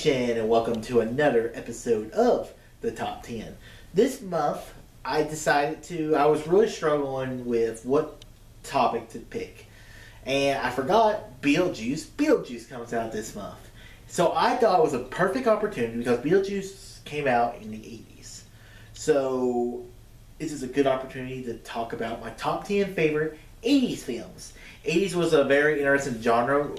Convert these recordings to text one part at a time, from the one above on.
Nation, and welcome to another episode of the Top 10. This month, I was really struggling with what topic to pick. And I forgot BeatlejuiCE Beatlejuice comes out this month. So I thought it was a perfect opportunity because BeatlejuiCE came out in the 80s. So this is a good opportunity to talk about my top 10 favorite 80s films. 80s was a very interesting genre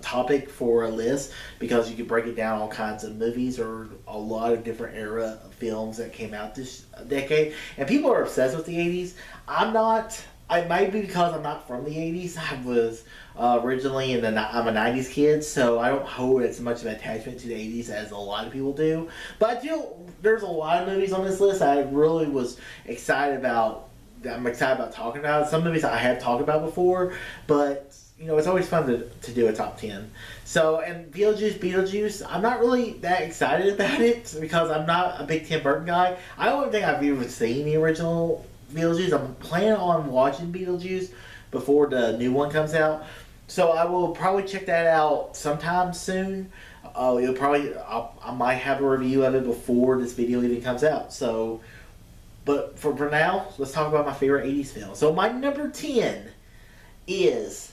topic for a list because you could break it down all kinds of movies or a lot of different era of films that came out this decade. And people are obsessed with the 80s. I'm not. It might be because I'm not from the 80s. I was originally I'm a 90s kid, so I don't hold as much of an attachment to the 80s as a lot of people do. But I feel there's a lot of movies on this list I really was excited about. I'm excited about talking about. Some movies I have talked about before, but it's always fun to do a top 10. So, and BeatlejuiCE Beatlejuice, I'm not really that excited about it because I'm not a big Tim Burton guy. I don't think I've even seen the original BeatlejuiCE. I'm planning on watching BeatlejuiCE before the new one comes out. So I will probably check that out sometime soon. I might have a review of it before this video even comes out. So, but for now, let's talk about my favorite 80s film. So my number 10 is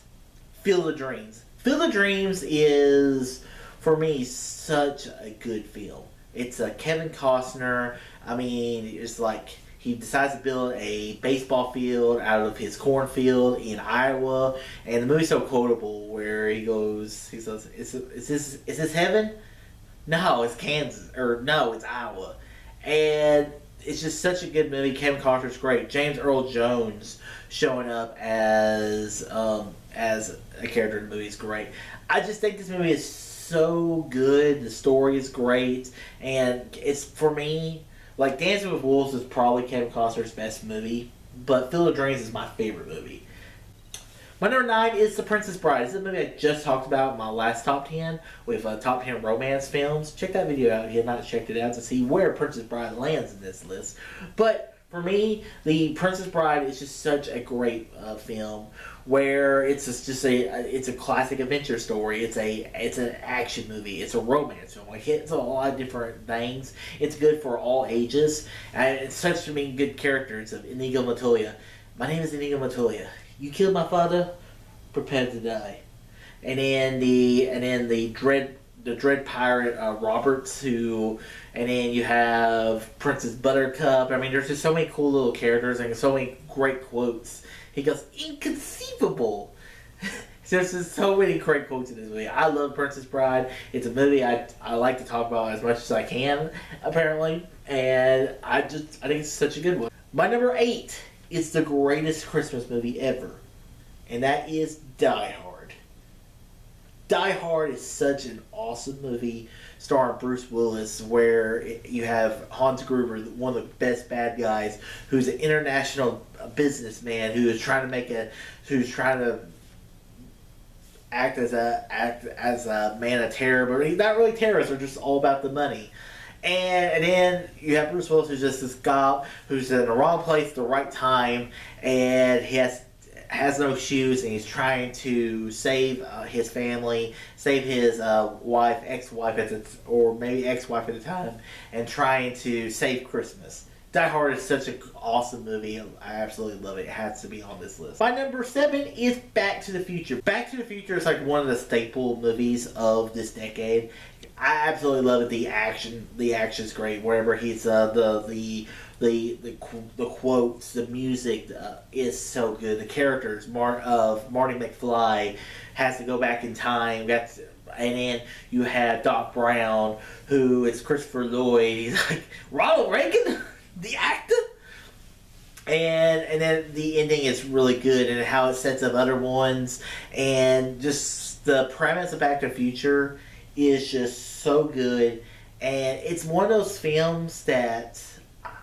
Field of Dreams. Field of Dreams is, for me, such a good film. It's a Kevin Costner. I mean, it's like he decides to build a baseball field out of his cornfield in Iowa, and the movie's so quotable where he says, "Is this heaven? No, it's Kansas, or no, it's Iowa," and it's just such a good movie. Kevin Costner's great. James Earl Jones showing up as a character in the movie is great. I just think this movie is so good. The story is great, and it's, for me, like Dancing with Wolves is probably Kevin Costner's best movie, but Field of Dreams is my favorite movie. My number 9 is The Princess Bride. This is a movie I just talked about in my last top 10 with top 10 romance films. Check that video out if you have not checked it out to see where Princess Bride lands in this list. But for me, The Princess Bride is just such a great film where it's a classic adventure story. It's an action movie. It's a romance film. It hits a lot of different things. It's good for all ages. And it's such good characters of Inigo Montoya. My name is Inigo Montoya. You killed my father, prepare to die. And then the dread pirate Roberts, and then you have Princess Buttercup. I mean, there's just so many cool little characters and so many great quotes. He goes, "Inconceivable." There's just so many great quotes in this movie. I love Princess Bride. It's a movie I like to talk about as much as I can, apparently, and I think it's such a good one. My number 8 is the greatest Christmas movie ever, and that is Die Hard. Die Hard is such an awesome movie starring Bruce Willis, where you have Hans Gruber, one of the best bad guys, who's an international businessman who's trying to act as a man of terror, but he's not really terrorist. They're just all about the money. And then you have Bruce Willis, who's just this guy who's in the wrong place at the right time, and he has no shoes, and he's trying to save his family, save his ex-wife or maybe ex-wife at the time, and trying to save Christmas. Die Hard is such an awesome movie. I absolutely love it. It has to be on this list. My number 7 is Back to the Future. Back to the Future is like one of the staple movies of this decade. I absolutely love it. The action's great. Wherever he's the quotes, the music is so good. The characters of Marty McFly has to go back in time. And then you have Doc Brown, who is Christopher Lloyd. He's like, Ronald Reagan, the actor. And then the ending is really good, and how it sets up other ones, and just the premise of Back to the Future is just so good. And it's one of those films that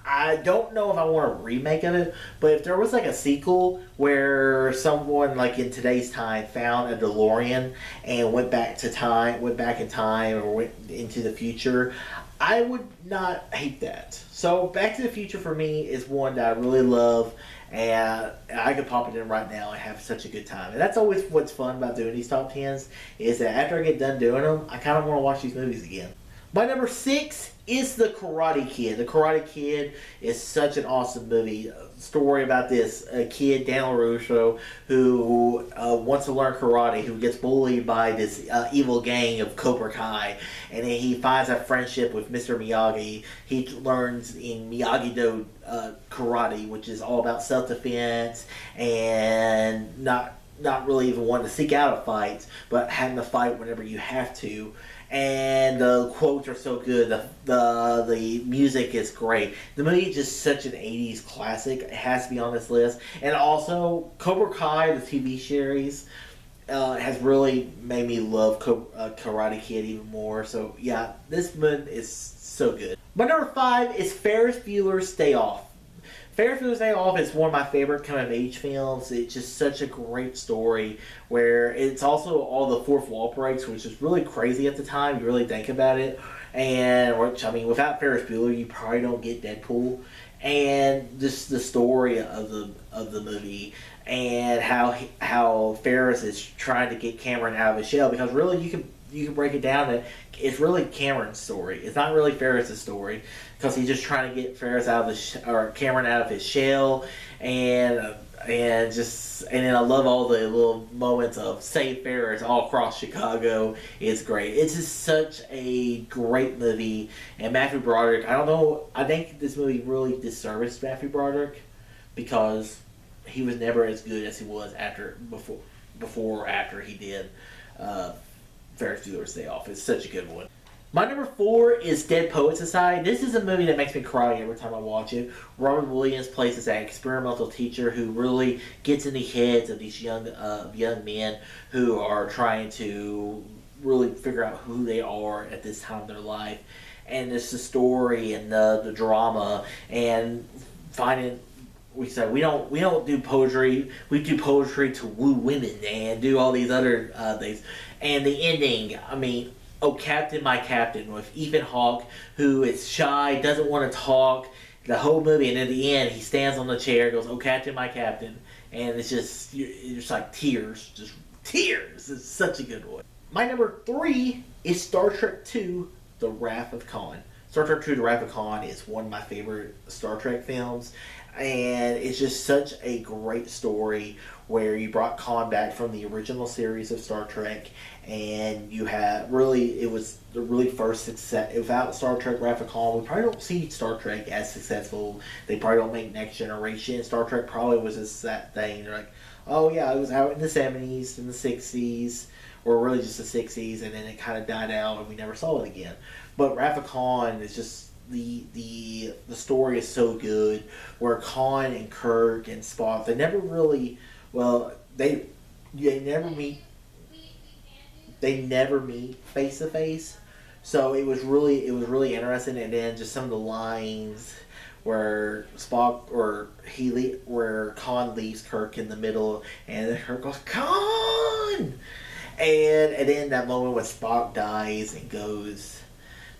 I don't know if I want a remake of it, but if there was like a sequel where someone like in today's time found a DeLorean and went back in time or went into the future, I would not hate that. So Back to the Future for me is one that I really love, and I could pop it in right now and have such a good time. And that's always what's fun about doing these top tens, is that after I get done doing them, I kind of want to watch these movies again. My number 6 is The Karate Kid. The Karate Kid is such an awesome movie. Story about this kid, Dan LaRusso, who wants to learn karate, who gets bullied by this evil gang of Cobra Kai, and then he finds a friendship with Mr. Miyagi. He learns in Miyagi-Do karate, which is all about self-defense and not really even wanting to seek out a fight, but having to fight whenever you have to. And the quotes are so good. The music is great. The movie is just such an 80s classic. It has to be on this list. And also, Cobra Kai, the TV series, has really made me love Karate Kid even more. So, yeah, this one is so good. My number 5 is Ferris Bueller's Day Off. Ferris Bueller's Day Off is one of my favorite coming-of-age films. It's just such a great story where it's also all the fourth wall breaks, which is really crazy at the time. You really think about it. And, which, I mean, without Ferris Bueller, you probably don't get Deadpool. And just the story of the movie and how Ferris is trying to get Cameron out of his shell. Because really, you can break it down that it's really Cameron's story. It's not really Ferris's story, because he's just trying to get Ferris out of or Cameron out of his shell, and then I love all the little moments of Save Ferris all across Chicago. It's great. It's just such a great movie, and Matthew Broderick. I think this movie really disserviced Matthew Broderick because he was never as good as he was before or after he did Ferris Bueller's Day Off. It's such a good one. My number 4 is Dead Poet Society. This is a movie that makes me cry every time I watch it. Robin Williams plays this experimental teacher who really gets in the heads of these young men who are trying to really figure out who they are at this time of their life. And it's the story and the drama and finding. We said we don't do poetry. We do poetry to woo women and do all these other things. And the ending, I mean, Oh Captain, My Captain, with Ethan Hawke, who is shy, doesn't want to talk the whole movie, and at the end he stands on the chair, goes, "Oh Captain, My Captain," and it's just like tears, just tears. It's such a good one. My number 3 is Star Trek II: The Wrath of Khan. Star Trek II: The Wrath of Khan is one of my favorite Star Trek films. And it's just such a great story where you brought Khan back from the original series of Star Trek, and you have it was the really first success. Without Star Trek: Wrath of Khan, we probably don't see Star Trek as successful. They probably don't make Next Generation. Star Trek probably was just that thing. They're like, oh yeah, it was out in the 70s and the 60s, or really just the 60s, and then it kind of died out and we never saw it again. But Wrath of Khan is just the story is so good, where Khan and Kirk and Spock, they never really, they never meet face to face. So it was really interesting. And then just some of the lines where where Khan leaves Kirk in the middle, and then Kirk goes, "Khan!" and then that moment when Spock dies and goes,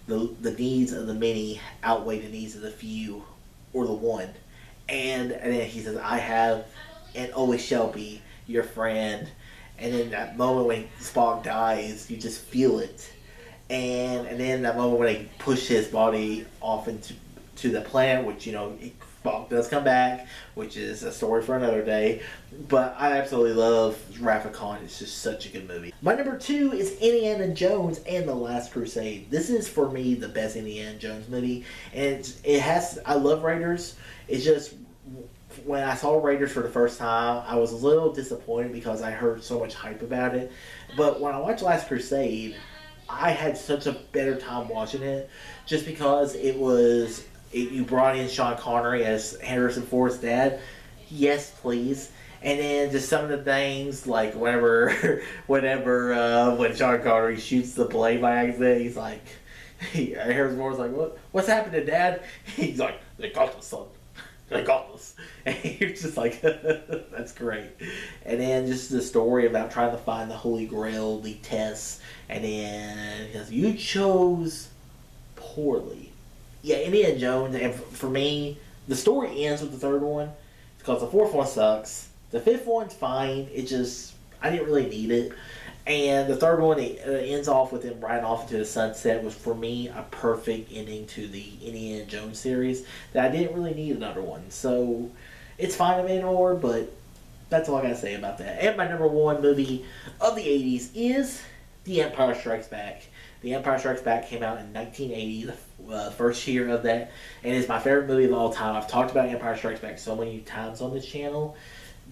the needs of the many outweigh the needs of the few, or the one. And then he says, "I have and always shall be your friend." And then that moment when Spock dies, you just feel it. And then that moment when they push his body off into the planet, which, Spock does come back, which is a story for another day. But I absolutely love Wrath of Khan. It's just such a good movie. My number 2 is Indiana Jones and the Last Crusade. This is, for me, the best Indiana Jones movie. And I love Raiders. It's just, when I saw Raiders for the first time, I was a little disappointed because I heard so much hype about it. But when I watched Last Crusade, I had such a better time watching it, just because you brought in Sean Connery as Harrison Ford's dad. Yes, please. And then just some of the things, like when Sean Connery shoots the blade by accident, he's like, Harrison Ford's like, what's happening, Dad? He's like, "They got us, son. They got us." And you're just like, that's great. And then just the story about trying to find the Holy Grail, the tests, and then he goes, "You chose poorly. Yeah, Indiana Jones, and for me, the story ends with the third one because the fourth one sucks. The fifth one's fine. It just, I didn't really need it. And the third one, it ends off with him riding off into the sunset, was for me a perfect ending to the Indiana Jones series that I didn't really need another one. So it's fine to anymore, but that's all I gotta say about that. And my number one movie of the 80s is The Empire Strikes Back. The Empire Strikes Back came out in 1980, the first year of that, and it's my favorite movie of all time. I've talked about Empire Strikes Back so many times on this channel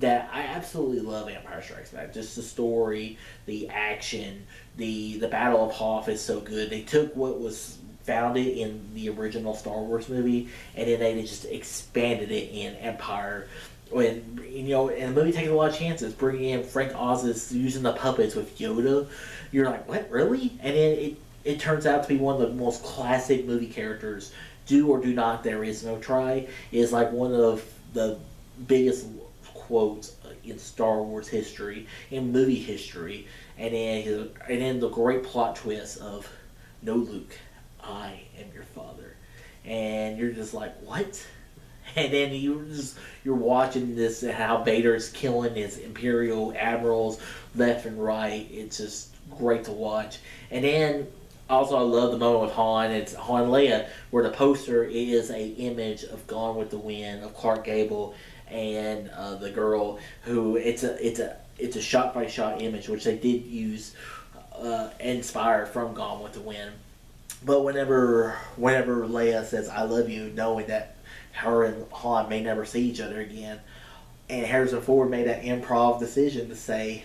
that I absolutely love Empire Strikes Back. Just the story, the action, the Battle of Hoth is so good. They took what was founded in the original Star Wars movie, and then they just expanded it in Empire. When, you know, and the movie takes a lot of chances, bringing in Frank Oz's using the puppets with Yoda. You're like, what, really? And then it turns out to be one of the most classic movie characters. Do or do not, there is no try. Is like one of the biggest quotes in Star Wars history, in movie history. And then the great plot twist of, no, Luke, I am your father. And you're just like, what? And then you're watching this, how Vader's killing his Imperial admirals left and right. It's just great to watch. And then also I love the moment with Han. It's Han and Leia, where the poster is a image of Gone with the Wind, of Clark Gable and the girl, who it's a shot by shot image, which they did use inspired from Gone with the Wind. But whenever Leia says I love you, knowing that her and Han may never see each other again, and Harrison Ford made that improv decision to say,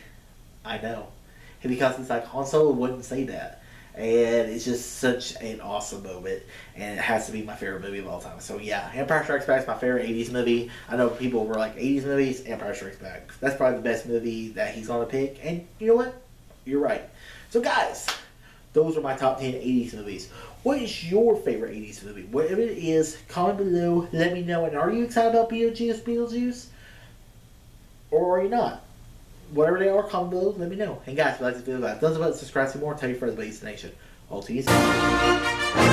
I know. And because it's like, Han Solo wouldn't say that. And it's just such an awesome moment, and it has to be my favorite movie of all time. So yeah, Empire Strikes Back is my favorite 80s movie. I know people were like, 80s movies, Empire Strikes Back. That's probably the best movie that he's going to pick, and you know what? You're right. So guys, those are my top 10 80s movies. What is your favorite 80s movie? Whatever it is, comment below, let me know. And are you excited about BeatlejuiCE Beatlejuice? Or are you not? Whatever they are, comment below, let me know. And guys, if you like this video, thumbs up, subscribe for more, tell your friends about East Nation. All to you soon.